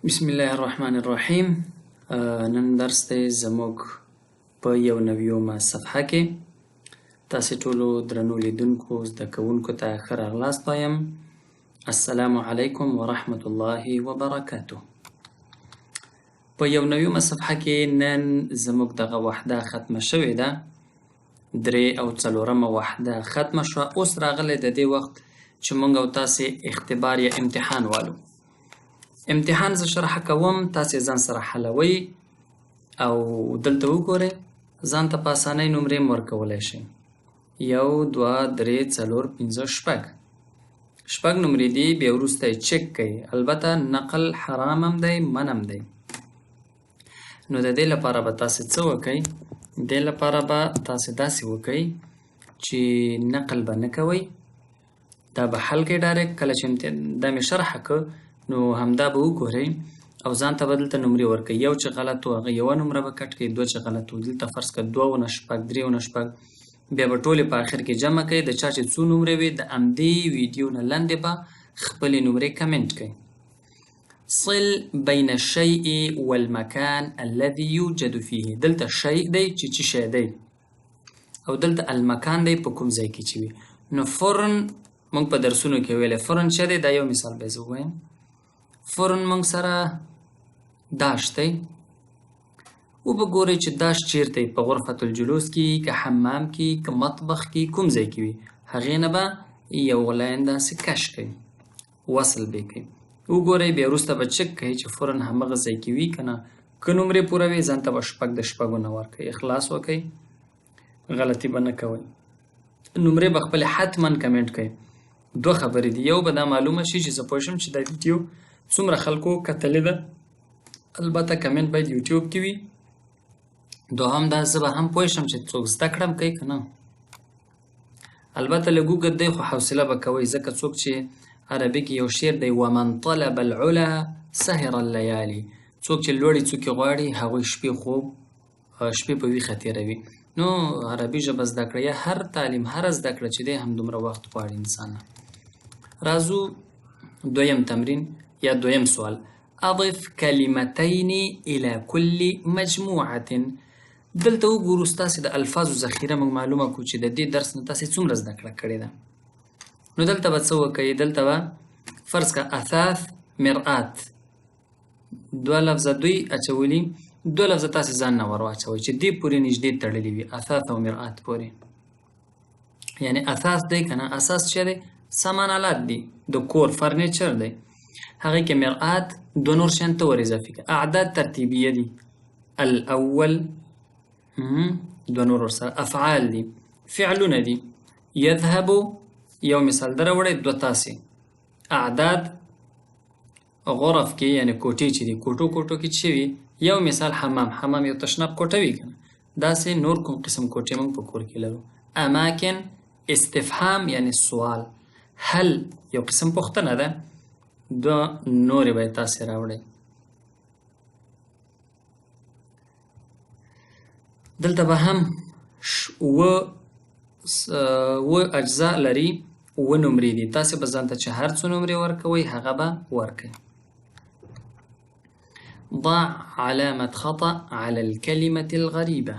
بسم الله الرحمن الرحیم. نن درس دی زموږ په یو نویومه صفحه کې. تاسې ټولو درنو لیدونکو زده کوونکو ته ښه راغلاست وایم. السلام علیکم ورحمة الله وبرکاته. په یو نویومه صفحه کې نن زموږ دغه وحده ختمه شوې ده. 3 او 4مه وحده ختمه شوه. اوس راغلی د دې وخت چې موږ او تاسې اختبار یا امتحان والو. امتحان زه شرحه کوم، تاسې ځان سره حلوئ او دلته وګورئ. ځان ته په اسانۍ نمرې هم ورکولی شئ. 1 2 3 4 5 6 شپږ نمرې دي. بیا وروسته یې چک کوئ. البته نقل حرام هم دی، من هم دی. نو د دې لپاره به تاسې څه وکئ؟ دې لپاره به تاسې داسې وکئ چې نقل به نه کوئ. دا به حل کړئ ډایرکټ. کله چې دا مې شرحه که نو همدا به وګورئ او ځان ته به دلته نمرې ورکئ. 1 چې غلط و هغه 1 نمره به کټ کړئ. 2 چې غلط و دلته فرض کړه 2 نه 6 3 نه 6 بیا به ټولې په آخر کې جمع کړئ. د چا چې څو نمرې وي د همدې ویډیو نه لاندې به خپلې نمرې کمنټ کړئ. صل بین الشیء والمکان الذي یوجد فیه. دلته شیء دی چې څه شی دی او دلته المکان دی په کوم ځای کې چې وي. نو فرن موږ په درسونو کې ویلی فرن څه دی. دا یو مثال به زه ووایم. فرن موږ سره داشت دی. وبګورئ چې داشت چیرته په غرفة الجلوس کې که حمام کې که مطبخ کې کوم ځای کې وي. هغې نه به یو لاین داسې کش کوئ، وصل به کوئ. وګورئ بیا وروسته به چک کوئ چې فرن همغه ځای کې وي که نه. که نمرې پوره وي ځان ته به 6 د 6 نه ورکوئ. اخلاص وکئ، غلطي به نه کوئ. نمرې به خپلې حتما کمنټ کوئ. 2 خبرې دي. یو به دا معلومه شي چې زه پوه شم چې دا ویډیو څومره خلکو کتلې ده. البته کمنټ باید یوټیوب کې وي. دوهم دا زه به هم پوه شم چې څوک زده کړم کوي که نه. البته لږ اوږد دی خو حوصله به کوئ ځکه څوک چې عربي کې یو شعر دی ومن طلب العلا سهر الليالي. څوک چې لوړې څوکې غواړي هغوی شپې په ویښه تېروي. نو عربي ژبه زده کړه یا هر تعلیم هر زده کړه چې دی هم دومره وخت غواړي انسان. راځو دویم تمرین یا دویم سوال. اضف کلمتین الى کل مجموعة. دلته وګورو ستاسې د الفاظو ذخیره موږ معلومه کړو چې د دې درس نه تاسې څومره زده کړه کړې ده. نو دلته به څه وکئ؟ دلته به فرض کړه اثاث مرآت 2 لفظه دوی اچولي. 2 لفظه تاسې ځان نه ور واچوئ چې دې پورې نږدې تړلي وي، اثاث او مرآت پورې. یعنی اثاث دی که نه، اساس څه دی؟ سامان آلات دي د کور، فرنیچر دی. هغې کې مرآت 2 نور شیان ته ور اضافي کړه. اعداد ترتیبیه دي. الاول 2 نور ورسره. افعال دي، فعلونه دي. یذهبو یو مثال در وړی 2 تاسې. اعداد غرف کې یعنی کوټې چې دي کوټو کې چې وي. یو مثال حمام یو تشناب کوټه وي که نه. داسې نور کوم قسم کوټې موږ په کور کې لرو. اماکن استفهام یعنی سوال. هل یو قسم پوښتنه ده. 2 نورې به یې تاسې راوړئ. دلته به هم 7 اجزا لري. 7 نمرې دي. تاسې به ځان ته چې هر څو نمرې ورکوئ هغه به ورکئ. ضع علامة خطأ على الكلمة الغريبة.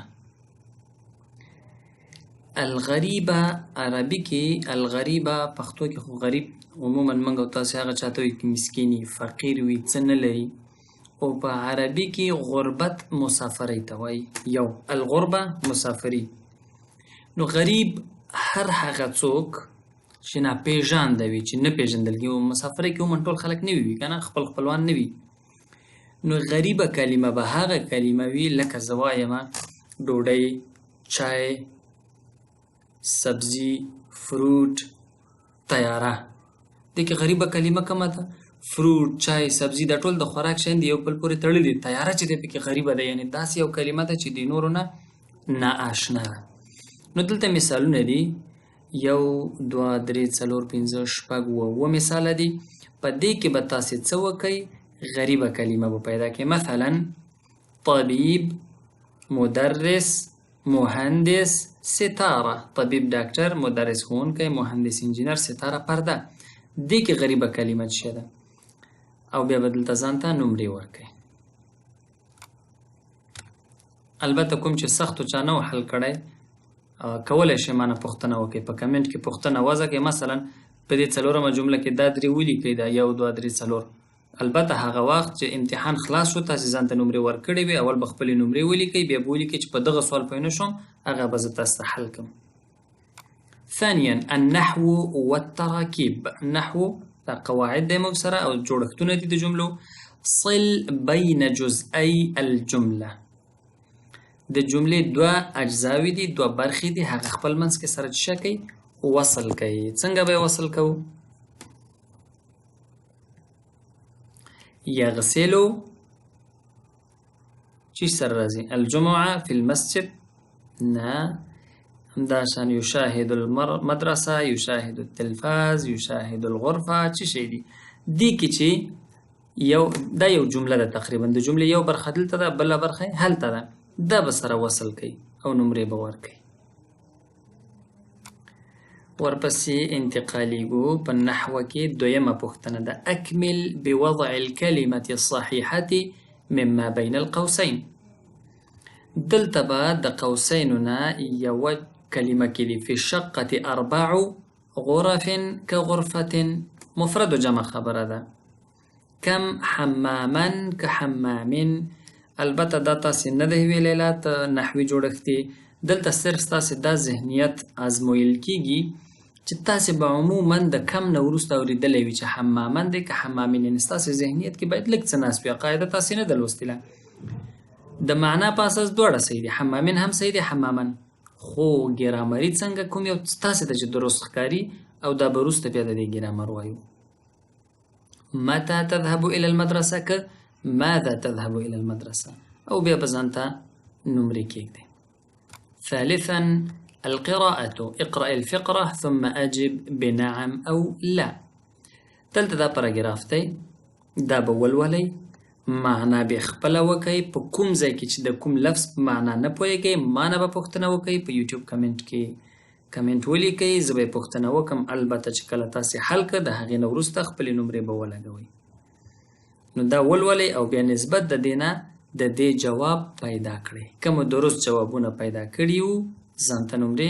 الغریبه عربي کې الغریبه، پښتو کې خو غریب عموما موږ او تاسې هغه چاته وي چې مسکین وي، فقیر وي، څه نه لري. او په عربي کې غربت مسافرۍ ته وایي. یو الغربه مسافري. نو غریب هر هغه څوک چې ناپېژانده وي، چې نه پېژندل کېږي. مسافرۍ کې عموما ټول خلک نه وي که نه، خپلوان نه وي. نو غریبه کلمه به هغه کلمه وي لکه زه وایمه ډوډۍ، چای، سبزی، فروټ، تیاره. دې کې غریبه کلمه کومه ده؟ فروټ، چای، سبزی دا ټول د خوراک شیان دي، یو بل پورې تړلي. تیاره چې دی پکې غریبه ده، یعنی داسې یو کلمه ده چې د نورو نه نااشنا ده. نو دلته مثالونه دي 1 2 3 4 5 6 7 مثاله دي. په دې کې به تاسې څه وکئ؟ غریبه کلمه به پیدا کړئ. مثلا طبیب، مدرس، مهندس، ستاره. طبیب ډاکټر، مدرس ښوونکی، مهندس انجینر، ستاره پرده. دې کې غریبه کلمه څه ده؟ او بیا به دلته ځان ته نمرې ورکوئ. البته کوم چې سختو چا نه و حل کړی کولی شئ مانه پوښتنه وکړئ، په کمنټ کې پوښتنه وضع کړئ. مثلا په دې څلورمه جمله کې دا درې ولیکئ، دا 1 2 3 4. البته هغه وخت چې امتحان خلاص شو تاسې ځان ته نمرې ورکړې وي، اول به خپلې نمرې ولیکئ، بیا به ولیکئ چې په دغه سوال پوه نه شوم هغه به زه تاسو ته حل کړم. ثانیا النحو والتراکیب. نحو دا قواعد دی موږ سره او جوړښتونه دي د جملو. صل بین جزئی الجمله. د جملې 2 اجزاوې دي، 2 برخې دي، هغه خپل منځ کې سره څه کوي؟ وصل کوي. څنګه به وصل کوو؟ یغسلو چې سره راځي الجمعه فی المسجد، نه همداشان یشاهد المدرسه، یشاهد التلفاز، یشاهد الغرفه. څه شی دي؟ دې کې چې دا یو جمله ده، تقریبا د جملې یو برخه دلته ده، بله برخه هلته ده، دا به سره وصل کوي او نمرې به ورکوي. ورپسې انتقالیږو په نحوه کې دویمه پوښتنه ده. اکمل بوضع الکلمة الصحیحة مما بین القوسین. دلته به د قوسینو نه یوه کلمه کې دي. فی الشقة 4 غرف كغرفة، مفرد و جمع خبره ده. کم حماما كحمام. البته دا تاسې نه ده ویلی لا نحوي جوړښت دی، دلته صرف تاسې دا ذهنیت ازمویل کیږي چې تاسې به عموما د کم نه وروسته اورېدلی وي چې حمامن دی که حمامین. یعنې ستاسې ذهنیت کې باید لږ څه ناست وي. قاعده تاسې نه ده لوستله، د معنا په اساس دواړه صحیح دي، حمامین هم صحیح دی، حمامن. خو ګرامري څنګه کوم یو ستاسې ته چې درست ښکاري او دا به وروسته بیا د دې ګرامر وایو. متى تذهب الى المدرسه که ماذا تذهب الى المدرسه، او بیا به ځان ته نمرې کېږدئ. ثالثا القراءة. اقرأ الفقرة ثم أجب بنعم أو لا. دلته دا پاراګراف دی، دا به ولولئ، معنا به خپله وکئ. په کوم ځای کې چې د کوم لفظ په معنا نه پوهېږئ ما نه به پوښتنه وکئ، په یوټیوب کمنټ کې کمنټ ولیکئ، زه به یې پوښتنه وکړم. البته چې کله تاسې حل کړه د هغې نه وروسته خپلې نمرې به ولګوئ. نو دا ولولئ او بیا نسبت د دې نه د دې جواب پیدا کړئ. کومو درست جوابونه پیدا کړي وو ځان ته نمرې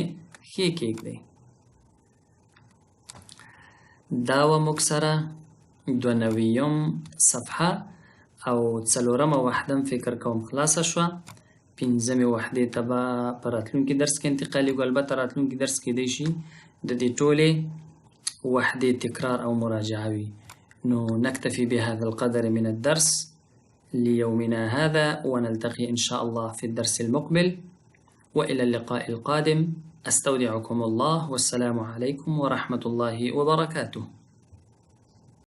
ښې کېږدئ. دا وه موږ سره 92م صفحه او 4مه وحده فکر کوم خلاصه شوه. 5مې وحدې ته به په راتلونکي درس کې انتقالیږو. البته راتلونکي درس کېدی شي د دې ټولې وحدې تکرار او مراجعه وي. نو نكتفي بهذا القدر من الدرس ليومنا هذا، ونلتقي إن شاء الله في الدرس المقبل، وإلى اللقاء القادم. أستودعكم الله، والسلام عليكم ورحمة الله وبركاته.